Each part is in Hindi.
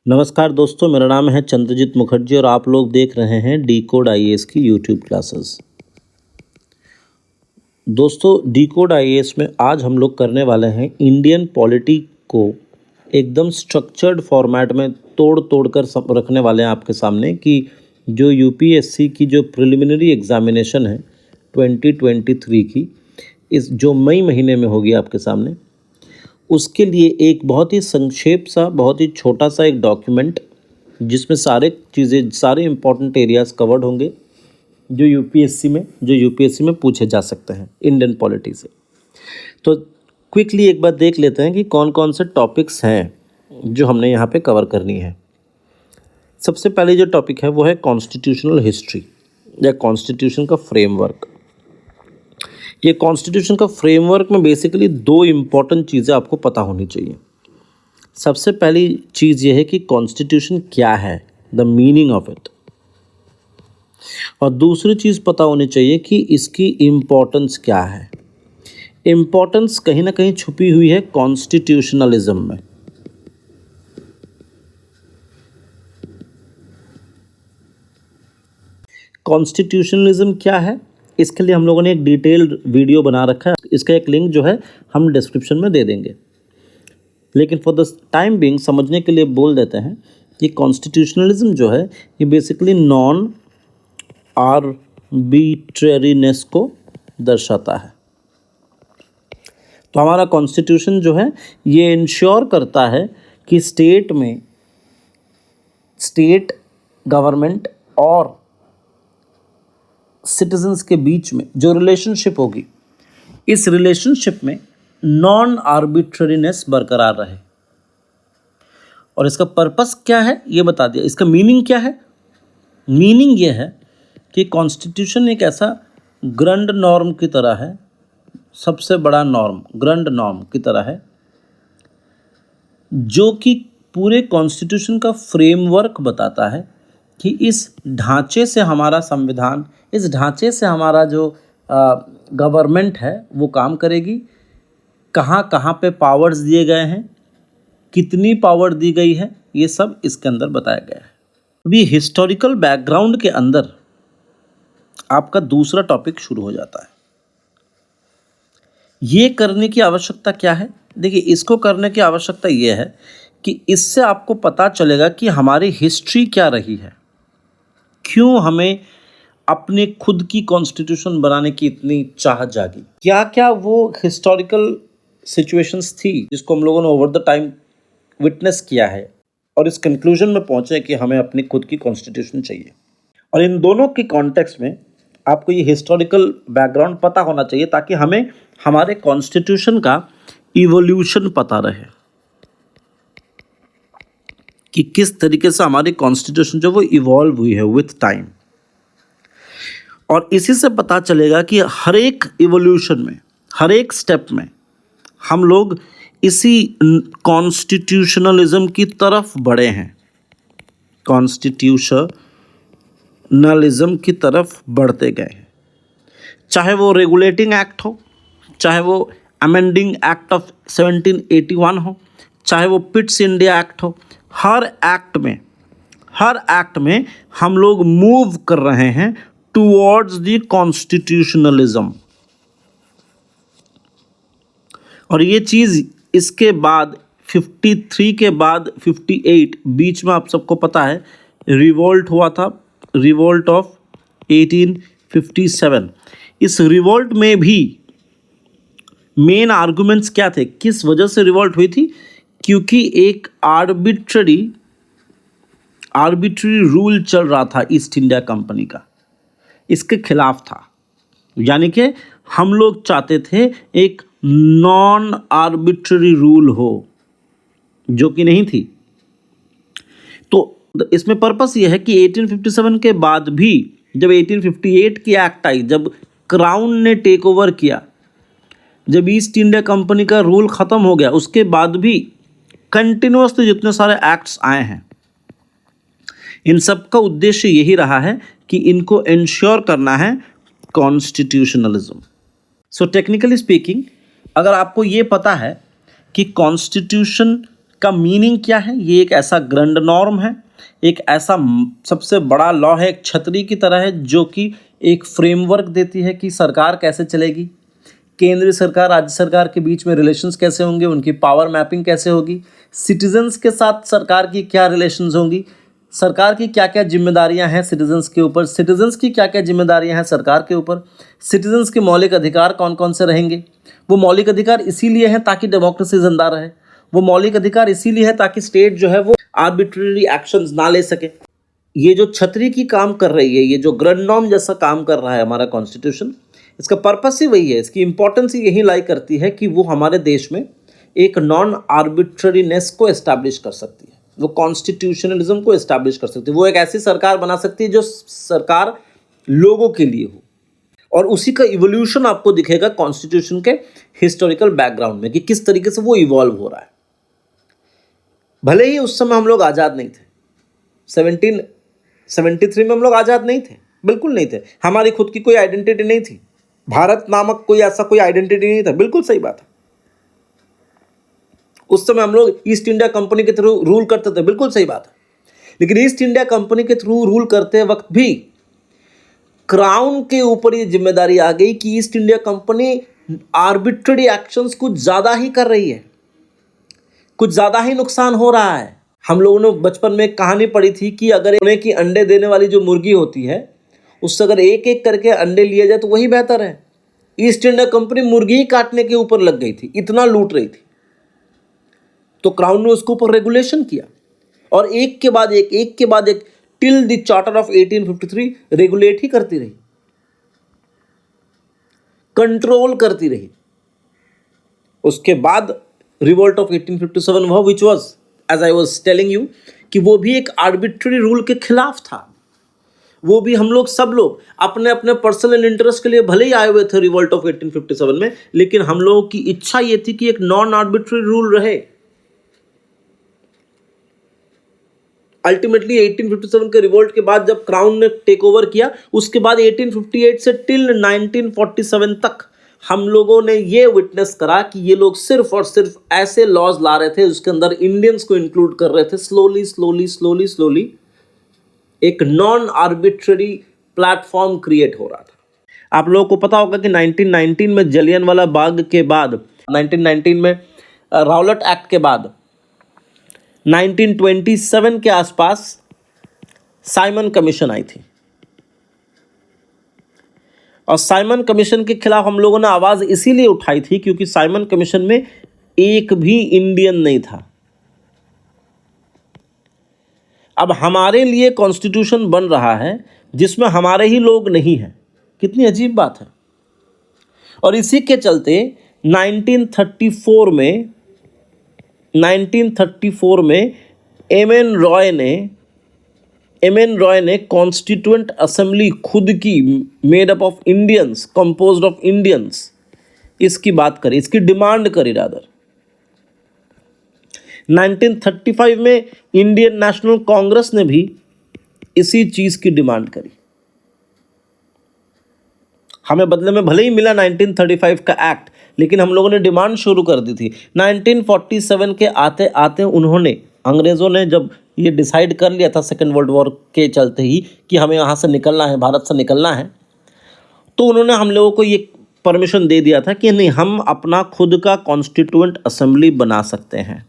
नमस्कार दोस्तों, मेरा नाम है चंद्रजीत मुखर्जी और आप लोग देख रहे हैं डी कोड आईएएस की यूट्यूब क्लासेस। दोस्तों, डी कोड आईएएस में आज हम लोग करने वाले हैं इंडियन पॉलिटी को एकदम स्ट्रक्चर्ड फॉर्मेट में तोड़ कर रखने वाले हैं आपके सामने कि जो यूपीएससी की जो प्रिलिमिनरी एग्ज़ामिनेशन है 2023 की, इस जो मई महीने में होगी आपके सामने, उसके लिए एक बहुत ही संक्षेप सा, बहुत ही छोटा सा एक डॉक्यूमेंट जिसमें सारे इम्पॉर्टेंट एरियाज़ कवर्ड होंगे जो यूपीएससी में पूछे जा सकते हैं इंडियन पॉलिटी से। तो क्विकली एक बार देख लेते हैं कि कौन कौन से टॉपिक्स हैं जो हमने यहाँ पे कवर करनी है। सबसे पहले जो टॉपिक है वो है कॉन्स्टिट्यूशनल हिस्ट्री या कॉन्स्टिट्यूशन का फ्रेमवर्क। ये कॉन्स्टिट्यूशन का फ्रेमवर्क में बेसिकली दो इम्पॉर्टेंट चीज़ें आपको पता होनी चाहिए। सबसे पहली चीज़ ये है कि कॉन्स्टिट्यूशन क्या है, द मीनिंग ऑफ इट, और दूसरी चीज़ पता होनी चाहिए कि इसकी इम्पोर्टेंस क्या है। इम्पोर्टेंस कहीं ना कहीं छुपी हुई है कॉन्स्टिट्यूशनलिज्म में। कॉन्स्टिट्यूशनलिज्म क्या है, इसके लिए हम लोगों ने एक डिटेल्ड वीडियो बना रखा है। इसका एक लिंक जो है हम डिस्क्रिप्शन में दे देंगे, लेकिन फॉर द टाइम बिंग समझने के लिए बोल देते हैं कि कॉन्स्टिट्यूशनलिज्म जो है ये बेसिकली नॉन आर्बिट्रेरीनेस को दर्शाता है। तो हमारा कॉन्स्टिट्यूशन जो है ये इंश्योर करता है कि स्टेट गवर्नमेंट और सिटीजन्स के बीच में जो रिलेशनशिप होगी, इस रिलेशनशिप में नॉन आर्बिट्रेरीनेस बरकरार रहे। और इसका पर्पस क्या है ये बता दिया। इसका मीनिंग क्या है? मीनिंग ये है कि कॉन्स्टिट्यूशन एक ऐसा ग्रैंड नॉर्म की तरह है, सबसे बड़ा नॉर्म ग्रैंड नॉर्म की तरह है, जो कि पूरे कॉन्स्टिट्यूशन का फ्रेमवर्क बताता है कि इस ढांचे से हमारा संविधान, इस ढांचे से हमारा जो गवर्नमेंट है वो काम करेगी, कहाँ कहाँ पे पावर्स दिए गए हैं, कितनी पावर दी गई है, ये सब इसके अंदर बताया गया है। अभी हिस्टोरिकल बैकग्राउंड के अंदर आपका दूसरा टॉपिक शुरू हो जाता है। ये करने की आवश्यकता क्या है? देखिए, इसको करने की आवश्यकता ये है कि इससे आपको पता चलेगा कि हमारी हिस्ट्री क्या रही है, क्यों हमें अपने खुद की कॉन्स्टिट्यूशन बनाने की इतनी चाह जागी, क्या क्या वो हिस्टोरिकल सिचुएशंस थी जिसको हम लोगों ने ओवर द टाइम विटनेस किया है और इस कंक्लूजन में पहुंचे कि हमें अपनी खुद की कॉन्स्टिट्यूशन चाहिए। और इन दोनों के कॉन्टेक्स्ट में आपको ये हिस्टोरिकल बैकग्राउंड पता होना चाहिए ताकि हमें हमारे कॉन्स्टिट्यूशन का इवोल्यूशन पता रहे कि किस तरीके से हमारी कॉन्स्टिट्यूशन जो वो इवॉल्व हुई है विथ टाइम। और इसी से पता चलेगा कि हर एक इवोल्यूशन में, हर एक स्टेप में हम लोग इसी कॉन्स्टिट्यूशनलिज्म की तरफ बढ़े हैं, कॉन्स्टिट्यूशनलिज्म की तरफ बढ़ते गए हैं। चाहे वो रेगुलेटिंग एक्ट हो, चाहे वो अमेंडिंग एक्ट ऑफ 1781 हो, चाहे वो पिट्स इंडिया एक्ट हो, हर एक्ट में हम लोग मूव कर रहे हैं टुवर्ड्स द कॉन्स्टिट्यूशनलिज्म। और ये चीज़ इसके बाद 53 के बाद 58 बीच में आप सबको पता है रिवोल्ट हुआ था, रिवोल्ट ऑफ 1857। इस रिवोल्ट में भी मेन आर्गुमेंट्स क्या थे, किस वजह से रिवोल्ट हुई थी? क्योंकि एक आर्बिट्ररी रूल चल रहा था ईस्ट इंडिया कंपनी का, इसके खिलाफ था। यानी कि हम लोग चाहते थे एक नॉन आर्बिट्ररी रूल हो, जो कि नहीं थी। तो इसमें पर्पस ये है कि 1857 के बाद भी, जब 1858 की एक्ट आई, जब क्राउन ने टेक ओवर किया, जब ईस्ट इंडिया कंपनी का रूल ख़त्म हो गया, उसके बाद भी कंटिन्यूअसली जितने सारे एक्ट्स आए हैं, इन सब का उद्देश्य यही रहा है कि इनको इंश्योर करना है कॉन्स्टिट्यूशनलिज्म। सो टेक्निकली स्पीकिंग, अगर आपको ये पता है कि कॉन्स्टिट्यूशन का मीनिंग क्या है? ये एक ऐसा ग्रैंड नॉर्म है, एक ऐसा सबसे बड़ा लॉ है, एक छतरी की तरह है जो कि एक फ्रेमवर्क देती है कि सरकार कैसे चलेगी, केंद्रीय सरकार राज्य सरकार के बीच में रिलेशंस कैसे होंगे, उनकी पावर मैपिंग कैसे होगी, सिटीजन्स के साथ सरकार की क्या रिलेशंस होंगी, सरकार की क्या क्या जिम्मेदारियां हैं सिटीजन्स के ऊपर, सिटीजन्स की क्या क्या जिम्मेदारियां हैं सरकार के ऊपर, सिटीजन्स के मौलिक अधिकार कौन कौन से रहेंगे। वो मौलिक अधिकार इसीलिए हैं ताकि डेमोक्रेसी जिंदा रहे, वो मौलिक अधिकार इसीलिए है ताकि स्टेट जो है वो आर्बिट्रेरी एक्शंस ना ले सके। ये जो छतरी की काम कर रही है, ये जो ग्रैंड नॉर्म जैसा काम कर रहा है हमारा कॉन्स्टिट्यूशन, इसका पर्पस ही वही है, इसकी इंपॉर्टेंस ही यही लाई करती है कि वो हमारे देश में एक नॉन आर्बिट्ररीनेस को एस्टैब्लिश कर सकती है, वो कॉन्स्टिट्यूशनलिज्म को एस्टैब्लिश कर सकती है, वो एक ऐसी सरकार बना सकती है जो सरकार लोगों के लिए हो। और उसी का इवोल्यूशन आपको दिखेगा कॉन्स्टिट्यूशन के हिस्टोरिकल बैकग्राउंड में कि किस तरीके से वो इवॉल्व हो रहा है। भले ही उस समय हम लोग आज़ाद नहीं थे, 1773 में हम लोग आज़ाद नहीं थे, बिल्कुल नहीं थे, हमारी खुद की कोई आइडेंटिटी नहीं थी, भारत नामक कोई ऐसा कोई आइडेंटिटी नहीं था, बिल्कुल सही बात है। उस समय हम लोग ईस्ट इंडिया कंपनी के थ्रू रूल करते थे, बिल्कुल सही बात है। लेकिन ईस्ट इंडिया कंपनी के थ्रू रूल करते वक्त भी क्राउन के ऊपर ये जिम्मेदारी आ गई कि east India company arbitrary actions कुछ ज़्यादा ही कर रही है, कुछ ज़्यादा ही नुकसान हो रहा है। हम लोगों ने बचपन में एक कहानी पढ़ी थी कि अगर उन्हें की अंडे देने वाली जो मुर्गी होती है उससे अगर एक एक करके अंडे लिए जाए तो वही बेहतर है। ईस्ट इंडिया कंपनी मुर्गी ही काटने के ऊपर लग गई थी, इतना लूट रही थी। तो क्राउन ने उसके ऊपर रेगुलेशन किया और एक के बाद एक till the charter of 1853 regulate ही करती रही, कंट्रोल करती रही। उसके बाद रिवोल्ट ऑफ 1857 हुआ, which was as I was telling you कि वो भी एक आर्बिट्ररी रूल के खिलाफ था। वो भी हम लोग सब लोग अपने अपने पर्सनल इंटरेस्ट के लिए भले ही आए हुए थे रिवोल्ट ऑफ 1857 में, लेकिन हम लोगों की इच्छा ये थी कि एक नॉन आर्बिट्ररी रूल रहे। अल्टीमेटली 1857 के रिवोल्ट के बाद जब क्राउन ने टेक ओवर किया, उसके बाद 1858 से टिल 1947 तक हम लोगों ने ये विटनेस करा कि ये लोग सिर्फ और सिर्फ ऐसे लॉज ला रहे थे उसके अंदर इंडियंस को इंक्लूड कर रहे थे। स्लोली एक नॉन आर्बिट्ररी प्लेटफॉर्म क्रिएट हो रहा था। आप लोगों को पता होगा कि 1919 में जलियांवाला बाग के बाद, 1919 में राउलेट एक्ट के बाद 1927 के आसपास साइमन कमीशन आई थी और साइमन कमीशन के खिलाफ हम लोगों ने आवाज़ इसीलिए उठाई थी क्योंकि साइमन कमीशन में एक भी इंडियन नहीं था। अब हमारे लिए कॉन्स्टिट्यूशन बन रहा है जिसमें हमारे ही लोग नहीं हैं, कितनी अजीब बात है। और इसी के चलते 1934 में एम एन रॉय ने कॉन्स्टिट्यूएंट असेंबली खुद की made up of Indians, composed of Indians, इसकी बात करी, इसकी डिमांड करी रादर। 1935 में इंडियन नेशनल कांग्रेस ने भी इसी चीज की डिमांड करी। हमें बदले में भले ही मिला 1935 का एक्ट, लेकिन हम लोगों ने डिमांड शुरू कर दी थी। 1947 के आते आते उन्होंने, अंग्रेज़ों ने जब ये डिसाइड कर लिया था सेकेंड वर्ल्ड वॉर के चलते ही कि हमें यहाँ से निकलना है, भारत से निकलना है, तो उन्होंने हम लोगों को ये परमिशन दे दिया था कि नहीं, हम अपना खुद का कॉन्स्टिट्यूएंट असेंबली बना सकते हैं।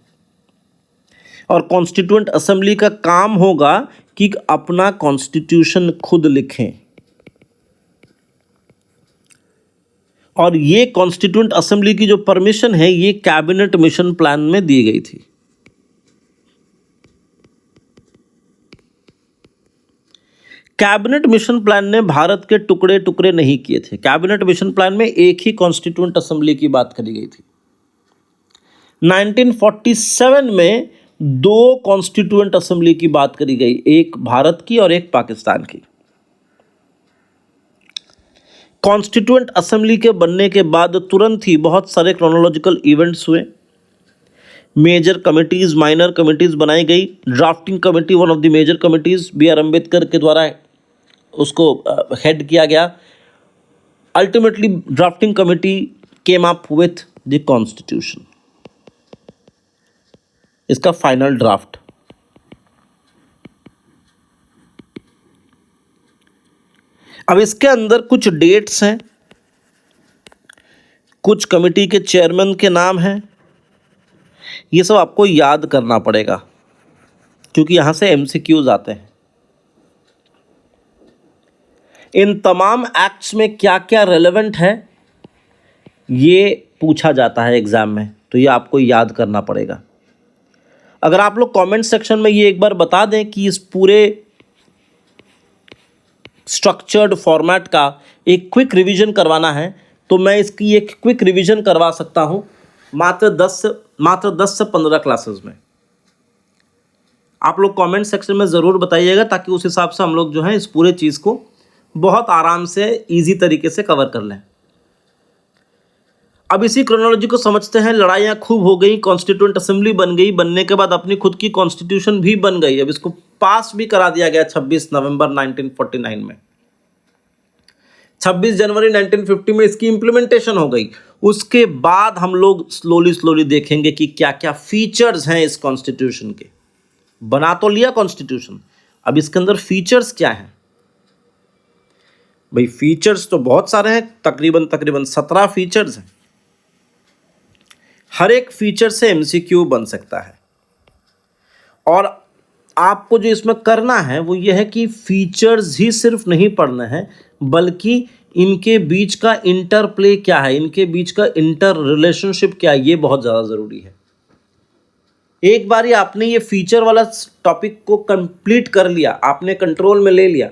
और कॉन्स्टिट्यूएंट असेंबली का काम होगा कि अपना कॉन्स्टिट्यूशन खुद लिखें। और ये कॉन्स्टिट्यूएंट असेंबली की जो परमिशन है ये कैबिनेट मिशन प्लान में दी गई थी। कैबिनेट मिशन प्लान ने भारत के टुकड़े टुकड़े नहीं किए थे। कैबिनेट मिशन प्लान में एक ही कॉन्स्टिट्यूएंट असेंबली की बात करी गई थी। 1947 में दो कॉन्स्टिट्यूएंट असेंबली की बात करी गई, एक भारत की और एक पाकिस्तान की। कॉन्स्टिट्यूएंट असेंबली के बनने के बाद तुरंत ही बहुत सारे क्रोनोलॉजिकल इवेंट्स हुए। मेजर कमिटीज़, माइनर कमिटीज़ बनाई गई। Drafting committee, one of the major committees, B R Ambedkar के द्वारा उसको हेड किया गया। Ultimately drafting committee came up with the constitution. इसका फाइनल ड्राफ्ट। अब इसके अंदर कुछ डेट्स हैं, कुछ कमेटी के चेयरमैन के नाम हैं, ये सब आपको याद करना पड़ेगा क्योंकि यहाँ से एमसीक्यूज आते हैं। इन तमाम एक्ट्स में क्या क्या रेलेवेंट है ये पूछा जाता है एग्जाम में, तो ये आपको याद करना पड़ेगा। अगर आप लोग कमेंट सेक्शन में ये एक बार बता दें कि इस पूरे स्ट्रक्चर्ड फॉर्मेट का एक क्विक रिवीजन करवाना है, तो मैं इसकी एक क्विक रिवीजन करवा सकता हूँ मात्र 10 से 15 क्लासेस में। आप लोग कमेंट सेक्शन में ज़रूर बताइएगा ताकि उस हिसाब से हम लोग जो है इस पूरे चीज़ को बहुत आराम से इजी तरीके से कवर कर लें। अब इसी क्रोनोलॉजी को समझते हैं। लड़ाइयाँ खूब हो गई, कॉन्स्टिट्यूएंट असेंबली बन गई, बनने के बाद अपनी खुद की कॉन्स्टिट्यूशन भी बन गई। अब इसको पास भी करा दिया गया 26 नवंबर 1949 में। 26 जनवरी 1950 में इसकी इम्प्लीमेंटेशन हो गई। उसके बाद हम लोग स्लोली देखेंगे कि क्या क्या फीचर्स हैं इस कॉन्स्टिट्यूशन के। बना तो लिया कॉन्स्टिट्यूशन, अब इसके अंदर फीचर्स क्या हैं? भाई फीचर्स तो बहुत सारे हैं, तकरीबन 17 फीचर्स हैं। हर एक फीचर से एमसीक्यू बन सकता है और आपको जो इसमें करना है वो ये है कि फीचर्स ही सिर्फ नहीं पढ़ने हैं, बल्कि इनके बीच का इंटरप्ले क्या है, इनके बीच का इंटर रिलेशनशिप क्या है, ये बहुत ज़्यादा ज़रूरी है। एक बार ही आपने ये फीचर वाला टॉपिक को कंप्लीट कर लिया, आपने कंट्रोल में ले लिया,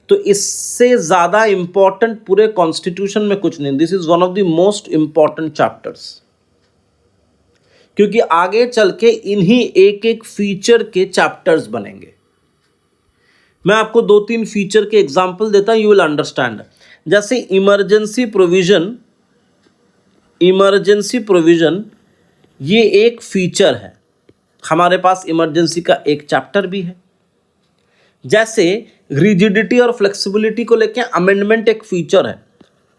तो इससे ज़्यादा इम्पॉर्टेंट पूरे कॉन्स्टिट्यूशन में कुछ नहीं। This is one of the most important chapters, क्योंकि आगे चल के इन्हीं एक एक फीचर के चैप्टर्स बनेंगे। मैं आपको 2-3 फीचर के एग्जाम्पल देता हूं, यू विल अंडरस्टैंड। जैसे इमरजेंसी प्रोविजन ये एक फीचर है, हमारे पास इमरजेंसी का एक चैप्टर भी है। जैसे रिजिडिटी और फ्लेक्सिबिलिटी को लेकर अमेंडमेंट एक फीचर है,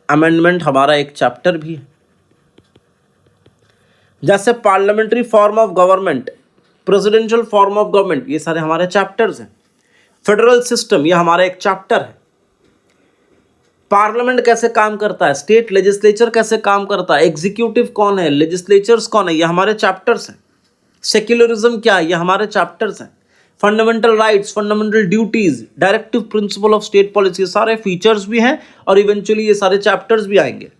अमेंडमेंट हमारा एक चैप्टर भी है। जैसे parliamentary form of government, presidential form of government, ये सारे हमारे चैप्टर्स हैं। फेडरल सिस्टम, ये हमारा एक चैप्टर है। पार्लियामेंट कैसे काम करता है, स्टेट लेजिस्लेचर कैसे काम करता है, एग्जीक्यूटिव कौन है, लेजिस्लेचर्स कौन है, ये हमारे चैप्टर्स हैं। सेक्युलरिज्म क्या है, ये हमारे चैप्टर्स हैं। Fundamental rights, fundamental duties, directive principle of state policy, सारे फीचर्स भी हैं और इवेंचुअली ये सारे चैप्टर्स भी आएंगे।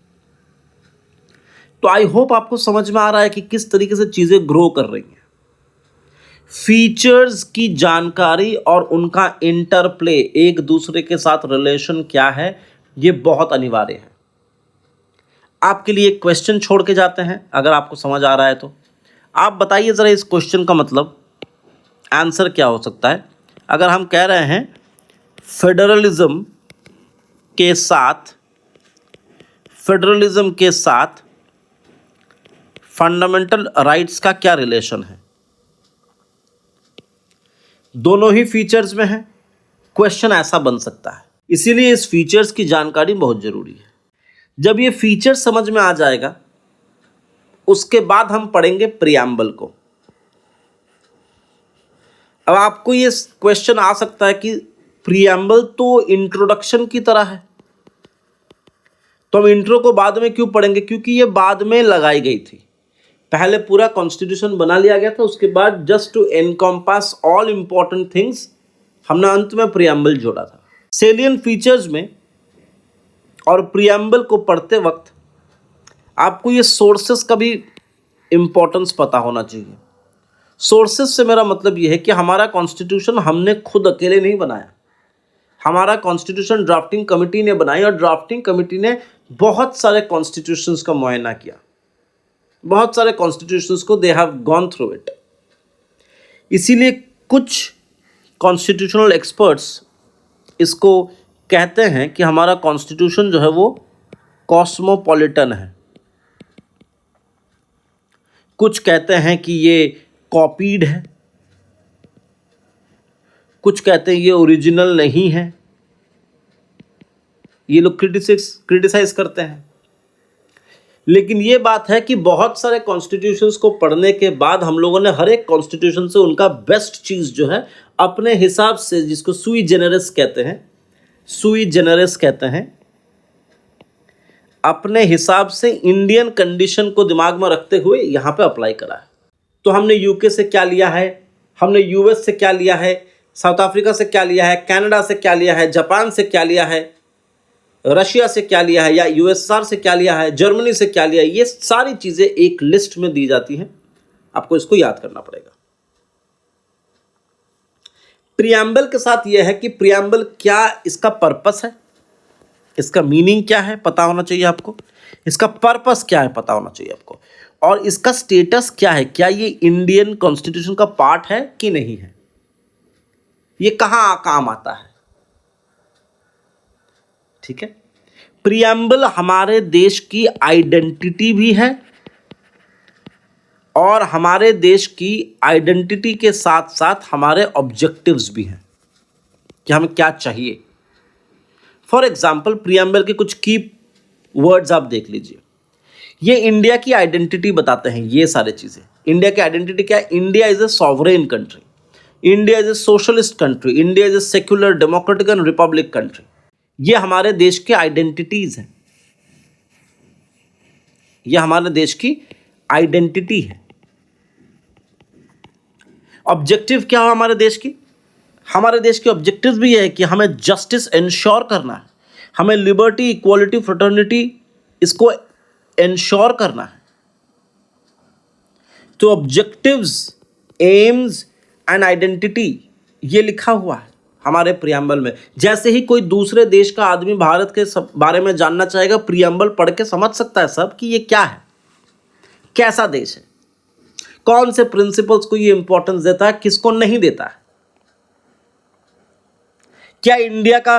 तो आई होप आपको समझ में आ रहा है कि किस तरीके से चीजें ग्रो कर रही हैं। फीचर्स की जानकारी और उनका इंटरप्ले, एक दूसरे के साथ रिलेशन क्या है, ये बहुत अनिवार्य है। आपके लिए एक क्वेश्चन छोड़ के जाते हैं, अगर आपको समझ आ रहा है तो आप बताइए जरा इस क्वेश्चन का मतलब, आंसर क्या हो सकता है। अगर हम कह रहे हैं फेडरलिज्म के साथ फंडामेंटल राइट्स का क्या रिलेशन है? दोनों ही फीचर्स में है, क्वेश्चन ऐसा बन सकता है। इसीलिए इस फीचर्स की जानकारी बहुत जरूरी है। जब ये फीचर समझ में आ जाएगा, उसके बाद हम पढ़ेंगे प्रियम्बल को। अब आपको ये क्वेश्चन आ सकता है कि प्रियम्बल तो इंट्रोडक्शन की तरह है, तो हम इंट्रो को बाद में क्यों पढ़ेंगे? क्योंकि ये बाद में लगाई गई थी। पहले पूरा कॉन्स्टिट्यूशन बना लिया गया था, उसके बाद just to encompass all important things हमने अंत में प्रियम्बल जोड़ा था। सेलियन फीचर्स में और प्रियम्बल को पढ़ते वक्त आपको ये सोर्सेस का भी इंपॉर्टेंस पता होना चाहिए। सोर्सेस से मेरा मतलब ये है कि हमारा कॉन्स्टिट्यूशन हमने खुद अकेले नहीं बनाया, हमारा कॉन्स्टिट्यूशन ड्राफ्टिंग कमेटी ने बनाई और ड्राफ्टिंग कमेटी ने बहुत सारे कॉन्स्टिट्यूशंस का मुआयना किया, बहुत सारे कॉन्स्टिट्यूशंस को they have gone through it. इसीलिए कुछ कॉन्स्टिट्यूशनल एक्सपर्ट्स इसको कहते हैं कि हमारा कॉन्स्टिट्यूशन जो है वो कॉस्मोपॉलिटन है। कुछ कहते हैं कि ये कॉपीड है, कुछ कहते हैं ये ओरिजिनल नहीं है। ये लोग क्रिटिसाइज करते हैं। लेकिन ये बात है कि बहुत सारे कॉन्स्टिट्यूशंस को पढ़ने के बाद हम लोगों ने हर एक कॉन्स्टिट्यूशन से उनका बेस्ट चीज़ जो है अपने हिसाब से, जिसको सुई जेनरस कहते हैं, सुई जेनरस कहते हैं, अपने हिसाब से इंडियन कंडीशन को दिमाग में रखते हुए यहाँ पे अप्लाई करा है। तो हमने यूके से क्या लिया है, हमने यूएस से क्या लिया है, साउथ अफ्रीका से क्या लिया है, कनाडा से क्या लिया है, जापान से क्या लिया है, रशिया से क्या लिया है, या यूएसआर से क्या लिया है, जर्मनी से क्या लिया है, ये सारी चीज़ें एक लिस्ट में दी जाती हैं। आपको इसको याद करना पड़ेगा। प्रियम्बल के साथ यह है कि प्रियम्बल क्या, इसका पर्पस है, इसका मीनिंग क्या है पता होना चाहिए आपको, इसका पर्पस क्या है पता होना चाहिए आपको, और इसका स्टेटस क्या है, क्या ये इंडियन कॉन्स्टिट्यूशन का पार्ट है कि नहीं है, ये कहाँ काम आता है। ठीक है, प्रियम्बल हमारे देश की आइडेंटिटी भी है और हमारे देश की आइडेंटिटी के साथ साथ हमारे ऑब्जेक्टिव्स भी हैं कि हमें क्या चाहिए। फॉर एग्जाम्पल प्रियम्बल के कुछ की वर्ड्स आप देख लीजिए, ये इंडिया की आइडेंटिटी बताते हैं। ये सारे चीज़ें इंडिया की आइडेंटिटी क्या है, India is a sovereign country, India is a socialist country, India is a secular democratic and Republic country. ये हमारे देश की आइडेंटिटीज हैं, ये हमारे देश की आइडेंटिटी है। ऑब्जेक्टिव क्या हो हमारे देश की, हमारे देश के ऑब्जेक्टिव भी है कि हमें जस्टिस इंश्योर करना है, हमें लिबर्टी, इक्वालिटी, फ्रेटर्निटी इसको इंश्योर करना है। तो ऑब्जेक्टिव्स, एम्स एंड आइडेंटिटी ये लिखा हुआ है हमारे प्रियम्बल में। जैसे ही कोई दूसरे देश का आदमी भारत के बारे में जानना चाहेगा, प्रियम्बल पढ़ के समझ सकता है सब कि ये क्या है, कैसा देश है, कौन से प्रिंसिपल्स को ये इंपॉर्टेंस देता है, किसको नहीं देता है। क्या इंडिया का,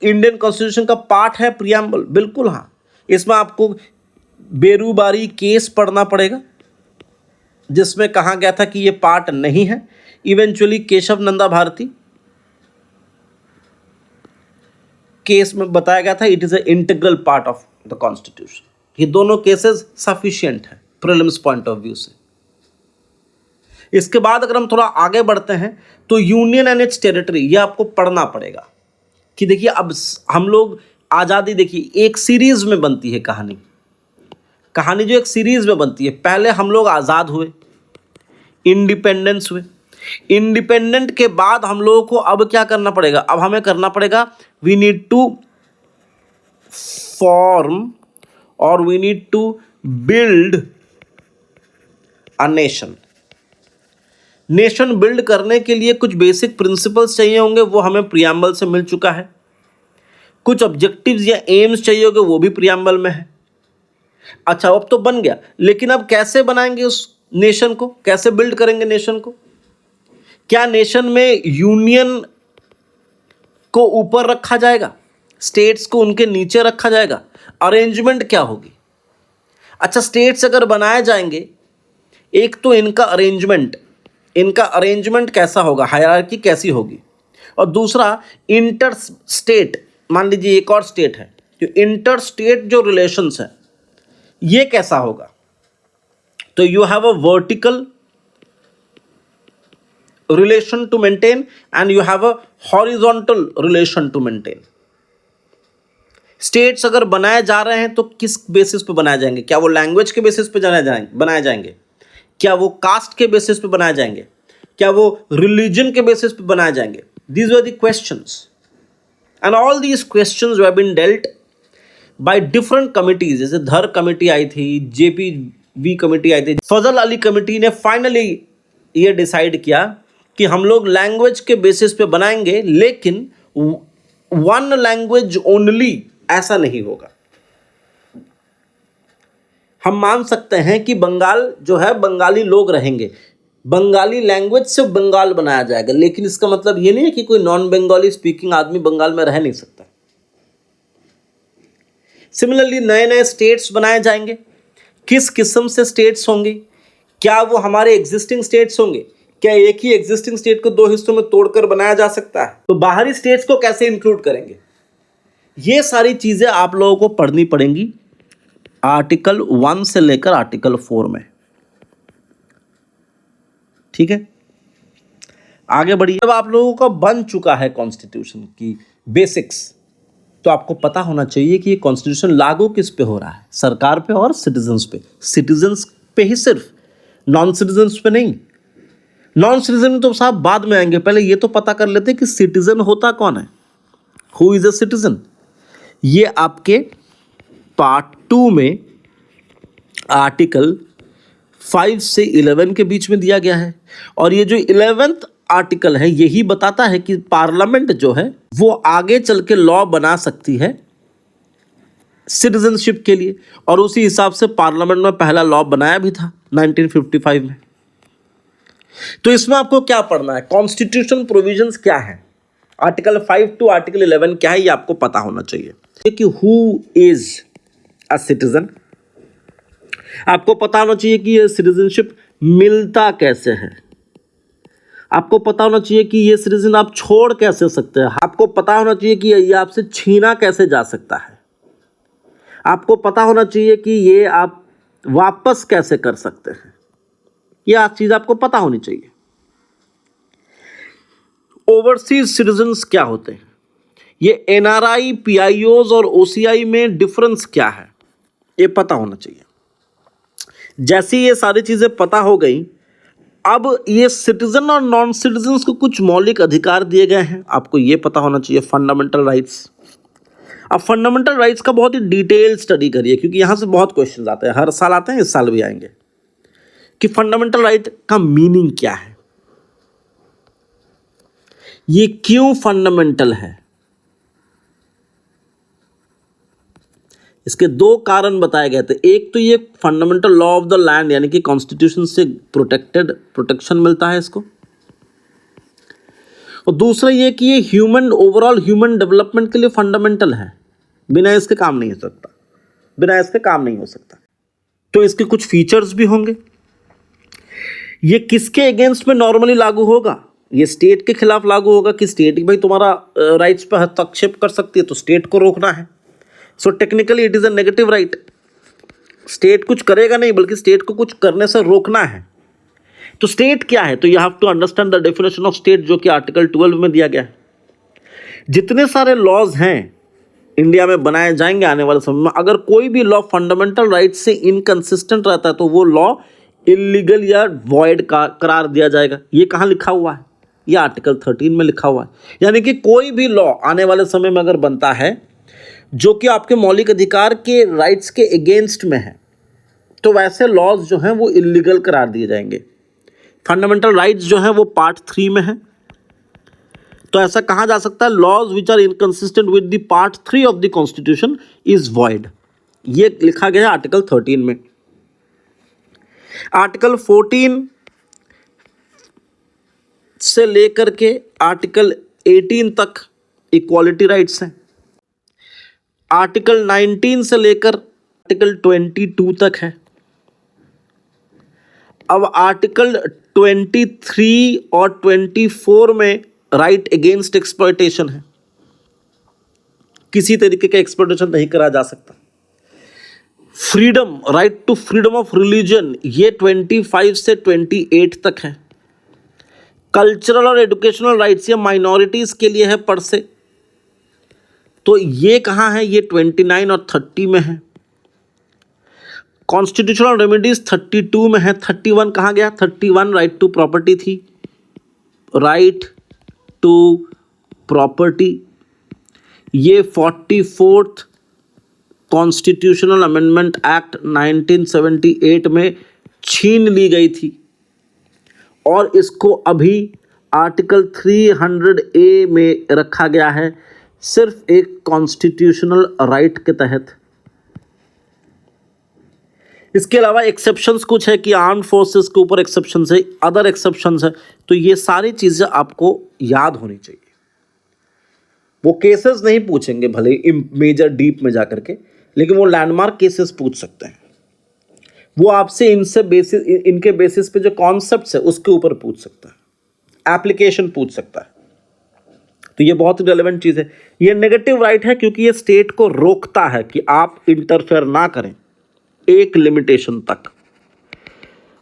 इंडियन कॉन्स्टिट्यूशन का पार्ट है प्रियम्बल? बिल्कुल हाँ। इसमें आपको बेरूबारी केस पढ़ना पड़ेगा जिसमें कहा गया था कि ये पार्ट नहीं है। इवेंचुअली केशव नंदा भारती केस में बताया गया था it is a integral part of the constitution. ये दोनों केसेस सफिशिएंट है प्रीलिम्स पॉइंट ऑफ व्यू से। इसके बाद अगर हम थोड़ा आगे बढ़ते हैं तो यूनियन एंड इट्स टेरिटरी, ये आपको पढ़ना पड़ेगा कि देखिए अब हम लोग आज़ादी, देखिए एक सीरीज में बनती है कहानी, कहानी जो एक सीरीज में बनती है। पहले हम लोग आज़ाद हुए, इंडिपेंडेंस हुए, इंडिपेंडेंट के बाद हम लोगों को अब क्या करना पड़ेगा, अब हमें करना पड़ेगा वी नीड टू फॉर्म और we need to build a nation. Nation build करने के लिए कुछ बेसिक प्रिंसिपल्स चाहिए होंगे, वो हमें प्रियम्बल से मिल चुका है। कुछ ऑब्जेक्टिव्स या एम्स चाहिए होंगे, वो भी प्रियम्बल में है। अच्छा अब तो बन गया, लेकिन अब कैसे बनाएंगे उस नेशन को, कैसे बिल्ड करेंगे नेशन को? क्या नेशन में यूनियन को ऊपर रखा जाएगा, स्टेट्स को उनके नीचे रखा जाएगा? अरेंजमेंट क्या होगी? अच्छा स्टेट्स अगर बनाए जाएंगे, एक तो इनका अरेंजमेंट कैसा होगा, हायरार्की कैसी होगी, और दूसरा इंटर स्टेट, मान लीजिए एक और स्टेट है, जो इंटर स्टेट जो रिलेशंस है ये कैसा होगा? तो you have a vertical relation to maintain and you have a horizontal relation to maintain. States अगर बनाए जा रहे हैं तो किस बेसिस पे बनाए जाएंगे? क्या वो लैंग्वेज के बेसिस पे बनाए जाएंगे? क्या वो कास्ट के बेसिस पे बनाए जाएंगे? क्या वो रिलीजन के बेसिस पे बनाए जाएंगे? These were the questions and all these questions have been dealt by different committees. जैसे धर कमेटी आई थी, जेपीवी कमेटी आई थी, फजल अली कमेटी ने फाइनली ये डिसाइड किया कि हम लोग लैंग्वेज के बेसिस पे बनाएंगे, लेकिन वन लैंग्वेज ओनली ऐसा नहीं होगा। हम मान सकते हैं कि बंगाल जो है, बंगाली लोग रहेंगे, बंगाली लैंग्वेज से बंगाल बनाया जाएगा, लेकिन इसका मतलब ये नहीं है कि कोई नॉन बंगाली स्पीकिंग आदमी बंगाल में रह नहीं सकता। सिमिलरली नए नए स्टेट्स बनाए जाएंगे। किस किस्म से स्टेट्स होंगे? क्या वो हमारे एग्जिस्टिंग स्टेट्स होंगे? क्या एक ही एग्जिस्टिंग स्टेट को दो हिस्सों में तोड़कर बनाया जा सकता है? तो बाहरी स्टेट्स को कैसे इंक्लूड करेंगे? ये सारी चीजें आप लोगों को पढ़नी पड़ेंगी आर्टिकल 1 से लेकर आर्टिकल 4 में। ठीक है, आगे बढ़िए। जब आप लोगों का बन चुका है कॉन्स्टिट्यूशन की बेसिक्स, तो आपको पता होना चाहिए कि ये कॉन्स्टिट्यूशन लागू किस पे हो रहा है, सरकार पे और सिटीजन्स पे। सिटीजन्स पे ही सिर्फ, नॉन सिटीजन्स पे नहीं। नॉन सिटीजन तो साहब बाद में आएंगे, पहले ये तो पता कर लेते हैं कि सिटीजन होता कौन है, हु इज अ सिटीजन। ये आपके पार्ट 2 में आर्टिकल 5 से 11 के बीच में दिया गया है। और ये जो 11th आर्टिकल है यही बताता है कि पार्लियामेंट जो है वो आगे चल के लॉ बना सकती है सिटीजनशिप के लिए। और उसी हिसाब से पार्लियामेंट में पहला लॉ बनाया भी था 1955 में। तो इसमें आपको क्या पढ़ना है, कॉन्स्टिट्यूशन प्रोविजंस क्या है, आर्टिकल 5 टू आर्टिकल 11 क्या है, ये आपको पता होना चाहिए कि हु इज अ सिटीजन। आपको पता होना चाहिए कि ये सिटीजनशिप मिलता कैसे है। आपको पता होना चाहिए कि ये सिटीजन आप छोड़ कैसे सकते हैं। आपको पता होना चाहिए कि ये आपसे छीना कैसे जा सकता है। आपको पता होना चाहिए कि ये आप वापस कैसे कर सकते हैं। यह चीज आपको पता होनी चाहिए। ओवरसीज सिटीजन्स क्या होते हैं, ये एनआरआई, पीआईओज और ओसीआई में डिफरेंस क्या है, ये पता होना चाहिए। जैसे ये सारी चीजें पता हो गई, अब ये सिटीजन और नॉन सिटीजन्स को कुछ मौलिक अधिकार दिए गए हैं, आपको ये पता होना चाहिए, फंडामेंटल राइट्स। अब फंडामेंटल राइट्स का बहुत ही डिटेल स्टडी करिए, क्योंकि यहां से बहुत क्वेश्चंस आते हैं, हर साल आते हैं, इस साल भी आएंगे, कि फंडामेंटल राइट का मीनिंग क्या है, ये क्यों फंडामेंटल है। इसके दो कारण बताए गए थे। एक तो ये fundamental law of the land, यानी कि कॉन्स्टिट्यूशन से प्रोटेक्शन मिलता है इसको। और दूसरा ये कि ये ह्यूमन, ओवरऑल ह्यूमन डेवलपमेंट के लिए फंडामेंटल है, बिना इसके काम नहीं हो सकता, बिना इसके काम नहीं हो सकता। तो इसके कुछ फीचर्स भी होंगे। ये किसके अगेंस्ट में नॉर्मली लागू होगा, ये स्टेट के खिलाफ लागू होगा कि स्टेट भाई तुम्हारा राइट्स पर हस्तक्षेप कर सकती है, तो स्टेट को रोकना है। So technically it is a negative right. State कुछ करेगा नहीं, बल्कि स्टेट को कुछ करने से रोकना है। तो स्टेट क्या है, तो you have to understand the definition of state, जो कि आर्टिकल 12 में दिया गया है। जितने सारे लॉज हैं इंडिया में बनाए जाएंगे आने वाले समय में, अगर कोई भी लॉ फंडामेंटल राइट से इनकंसिस्टेंट रहता है तो वो लॉ इलीगल या वॉइड का करार दिया जाएगा। ये कहाँ लिखा हुआ है, ये आर्टिकल 13 में लिखा हुआ है। यानी कि कोई भी लॉ आने वाले समय में अगर बनता है जो कि आपके मौलिक अधिकार के राइट्स के अगेंस्ट में है, तो वैसे लॉज जो हैं वो इलीगल करार दिए जाएंगे। फंडामेंटल राइट्स जो हैं वो पार्ट 3 में है। तो ऐसा कहा जा सकता है, laws which are inconsistent with the part 3 of the constitution is void. ये लिखा गया है आर्टिकल 13 में। आर्टिकल 14 से लेकर के आर्टिकल 18 तक इक्वालिटी राइट्स हैं। आर्टिकल 19 से लेकर आर्टिकल 22 तक है। अब आर्टिकल 23 और 24 में राइट अगेंस्ट एक्सप्लॉयटेशन है, किसी तरीके का एक्सप्लॉयटेशन नहीं करा जा सकता। Freedom, right to freedom of religion, ये 25 से 28 तक है। कल्चरल और एजुकेशनल राइट्स ये माइनॉरिटीज के लिए है पर से, तो ये कहाँ है, ये 29 और 30 में है। कॉन्स्टिट्यूशनल रेमेडीज 32 में है। 31 कहाँ गया, 31 राइट टू प्रॉपर्टी थी, राइट टू प्रॉपर्टी। ये 44th कॉन्स्टिट्यूशनल अमेंडमेंट एक्ट 1978 में छीन ली गई थी और इसको अभी आर्टिकल 300A में रखा गया है, सिर्फ एक कॉन्स्टिट्यूशनल राइट के तहत। इसके अलावा एक्सेप्शंस कुछ है कि आर्म्ड फोर्सेस के ऊपर एक्सेप्शंस है, अदर एक्सेप्शंस है। तो ये सारी चीज़ें आपको याद होनी चाहिए। वो केसेस नहीं पूछेंगे भले मेजर डीप में जाकर के, लेकिन वो लैंडमार्क केसेस पूछ सकते हैं। वो आपसे इनके बेसिस पे जो कॉन्सेप्ट्स है उसके ऊपर पूछ सकता है, एप्लीकेशन पूछ सकता है। तो ये बहुत रिलेवेंट चीज़ है। ये नेगेटिव राइट है क्योंकि ये स्टेट को रोकता है कि आप इंटरफेयर ना करें। एक लिमिटेशन तक।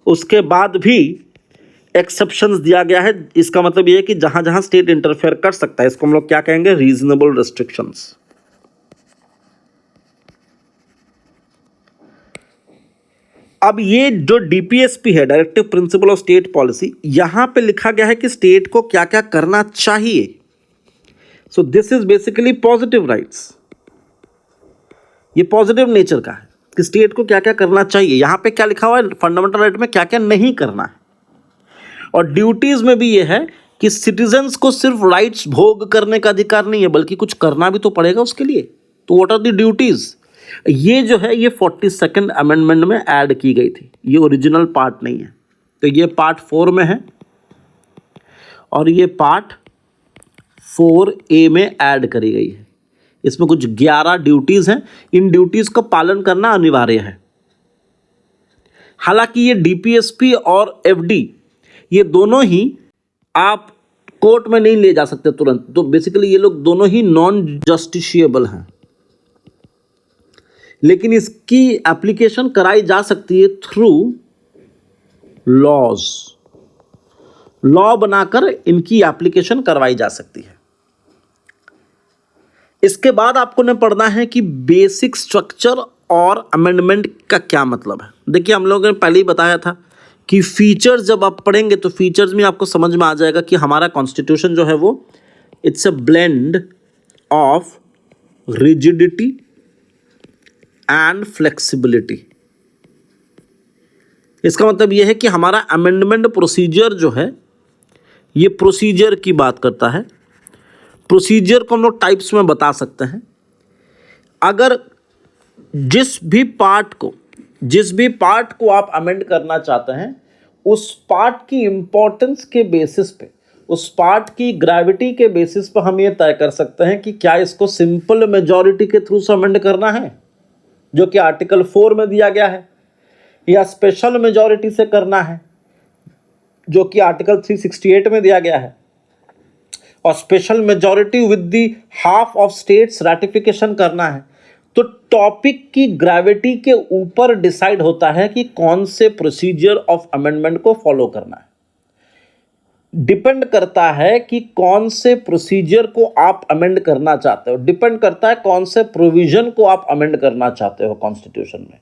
उसके बाद भी एक्सेप्शंस दिया गया है। इसका मतलब ये है कि जहां जहां स्टेट इंटरफेयर कर सकता है, इसको हम लोग क्या कहेंगे, रीजनेबल रेस्ट्रिक्शंस। अब ये जो डीपीएसपी है, directive principle of state policy, यहां पे लिखा गया है कि स्टेट को क्या क्या करना चाहिए। So this is basically positive rights. ये पॉजिटिव नेचर का है कि स्टेट को क्या क्या करना चाहिए। यहां पे क्या लिखा हुआ है, फंडामेंटल राइट में क्या क्या नहीं करना है। और ड्यूटीज में भी ये है कि सिटीजन्स को सिर्फ राइट्स भोग करने का अधिकार नहीं है, बल्कि कुछ करना भी तो पड़ेगा उसके लिए। तो व्हाट आर द ड्यूटीज, ये जो है ये 42nd अमेंडमेंट में ऐड की गई थी। ये ओरिजिनल पार्ट नहीं है। तो ये पार्ट 4 में है और ये पार्ट 4A में ऐड करी गई है। इसमें कुछ 11 ड्यूटीज हैं। इन ड्यूटीज का पालन करना अनिवार्य है। हालांकि ये डीपीएसपी और एफडी ये दोनों ही आप कोर्ट में नहीं ले जा सकते तुरंत। तो बेसिकली ये लोग दोनों ही नॉन जस्टिशिएबल हैं, लेकिन इसकी एप्लीकेशन कराई जा सकती है थ्रू लॉज। लॉ बनाकर इनकी एप्लीकेशन करवाई जा सकती है। इसके बाद आपको ने पढ़ना है कि बेसिक स्ट्रक्चर और अमेंडमेंट का क्या मतलब है। देखिए, हम लोगों ने पहले ही बताया था कि फीचर्स जब आप पढ़ेंगे तो फीचर्स में आपको समझ में आ जाएगा कि हमारा कॉन्स्टिट्यूशन जो है वो it's a blend of rigidity and flexibility. इसका मतलब यह है कि हमारा अमेंडमेंट प्रोसीजर जो है ये प्रोसीजर की बात करता है। प्रोसीजर को हम लोग टाइप्स में बता सकते हैं। अगर जिस भी पार्ट को आप अमेंड करना चाहते हैं, उस पार्ट की इंपॉर्टेंस के बेसिस पे, उस पार्ट की ग्रेविटी के बेसिस पर हम ये तय कर सकते हैं कि क्या इसको सिंपल मेजॉरिटी के थ्रू से अमेंड करना है, जो कि आर्टिकल 4 में दिया गया है, या स्पेशल मेजॉरिटी से करना है, जो कि आर्टिकल 368 में दिया गया है, और special majority with the half of states ratification करना है। तो टॉपिक की ग्रेविटी के ऊपर डिसाइड होता है कि कौन से प्रोसीजर ऑफ अमेंडमेंट को फॉलो करना है। डिपेंड करता है कि कौन से प्रोसीजर को आप अमेंड करना चाहते हो, डिपेंड करता है कौन से प्रोविजन को आप अमेंड करना चाहते हो कॉन्स्टिट्यूशन में।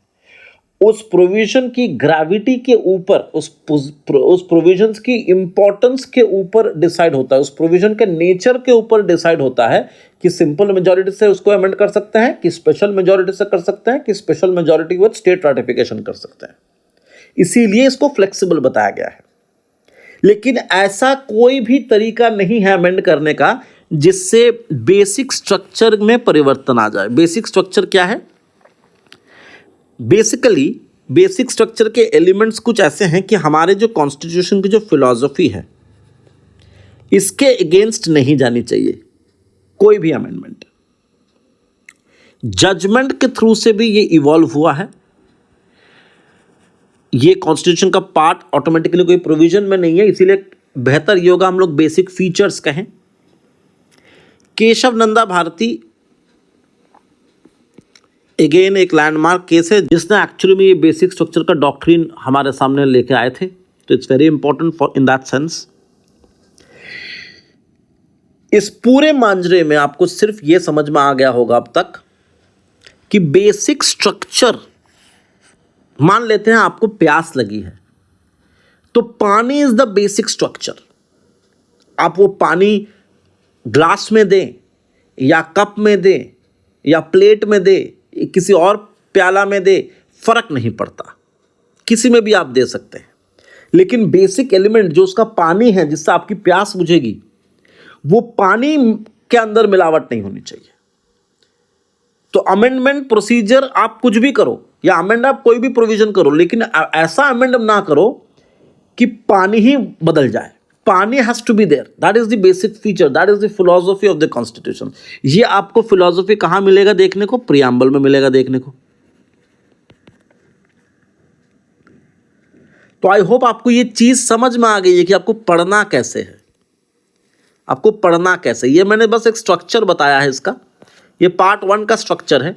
उस प्रोविजन की ग्रेविटी के ऊपर, उस प्रोविजंस की इंपॉर्टेंस के ऊपर डिसाइड होता है, उस प्रोविजन के नेचर के ऊपर डिसाइड होता है कि सिंपल मेजॉरिटी से उसको अमेंड कर सकते हैं, कि स्पेशल मेजॉरिटी से कर सकते हैं, कि special majority with state ratification कर सकते हैं। इसीलिए इसको फ्लेक्सिबल बताया गया है। लेकिन ऐसा कोई भी तरीका नहीं है अमेंड करने का जिससे बेसिक स्ट्रक्चर में परिवर्तन आ जाए। बेसिक स्ट्रक्चर क्या है? बेसिकली बेसिक स्ट्रक्चर के एलिमेंट्स कुछ ऐसे हैं कि हमारे जो कॉन्स्टिट्यूशन की जो फिलॉसफी है, इसके अगेंस्ट नहीं जानी चाहिए कोई भी अमेंडमेंट। जजमेंट के थ्रू से भी ये इवॉल्व हुआ है। ये कॉन्स्टिट्यूशन का पार्ट ऑटोमेटिकली कोई प्रोविजन में नहीं है, इसीलिए बेहतर ये होगा हम लोग बेसिक फीचर्स कहें। केशव नंदा भारती अगेन एक लैंडमार्क केस है जिसने एक्चुअली में ये बेसिक स्ट्रक्चर का डॉक्ट्रिन हमारे सामने लेके आए थे। तो it's very important for in that sense. इस पूरे मांजरे में आपको सिर्फ ये समझ में आ गया होगा अब तक कि बेसिक स्ट्रक्चर, मान लेते हैं आपको प्यास लगी है तो पानी इज द बेसिक स्ट्रक्चर। आप वो पानी ग्लास में दें या कप में दें या प्लेट में दें, किसी और प्याला में दे, फर्क नहीं पड़ता, किसी में भी आप दे सकते हैं। लेकिन बेसिक एलिमेंट जो उसका पानी है जिससे आपकी प्यास बुझेगी, वो पानी के अंदर मिलावट नहीं होनी चाहिए। तो अमेंडमेंट प्रोसीजर आप कुछ भी करो या अमेंड आप कोई भी प्रोविजन करो, लेकिन ऐसा अमेंड ना करो कि पानी ही बदल जाए। Pani has to be there, that is the basic feature, that is the philosophy of the constitution. ये आपको फिलॉसफी कहां मिलेगा देखने को? प्रियम्बल में मिलेगा देखने को। तो आई होप आपको ये चीज समझ में आ गई है कि आपको पढ़ना कैसे है, आपको पढ़ना कैसे। ये मैंने बस एक स्ट्रक्चर बताया है इसका। ये पार्ट 1 का स्ट्रक्चर है।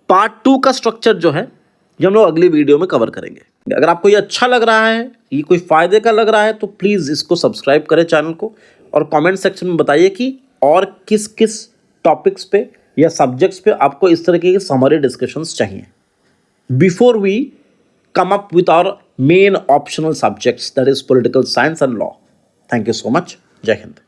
पार्ट 2 का स्ट्रक्चर जो है ये हम लोग अगली वीडियो में कवर करेंगे। अगर आपको ये अच्छा लग रहा है, ये कोई फायदे का लग रहा है, तो प्लीज़ इसको सब्सक्राइब करें चैनल को, और कमेंट सेक्शन में बताइए कि और किस किस टॉपिक्स पे या सब्जेक्ट्स पे आपको इस तरीके के समरी डिस्कशंस चाहिए before we come up with our main optional subjects, that is political science and law. Thank you so much. Jai Hind.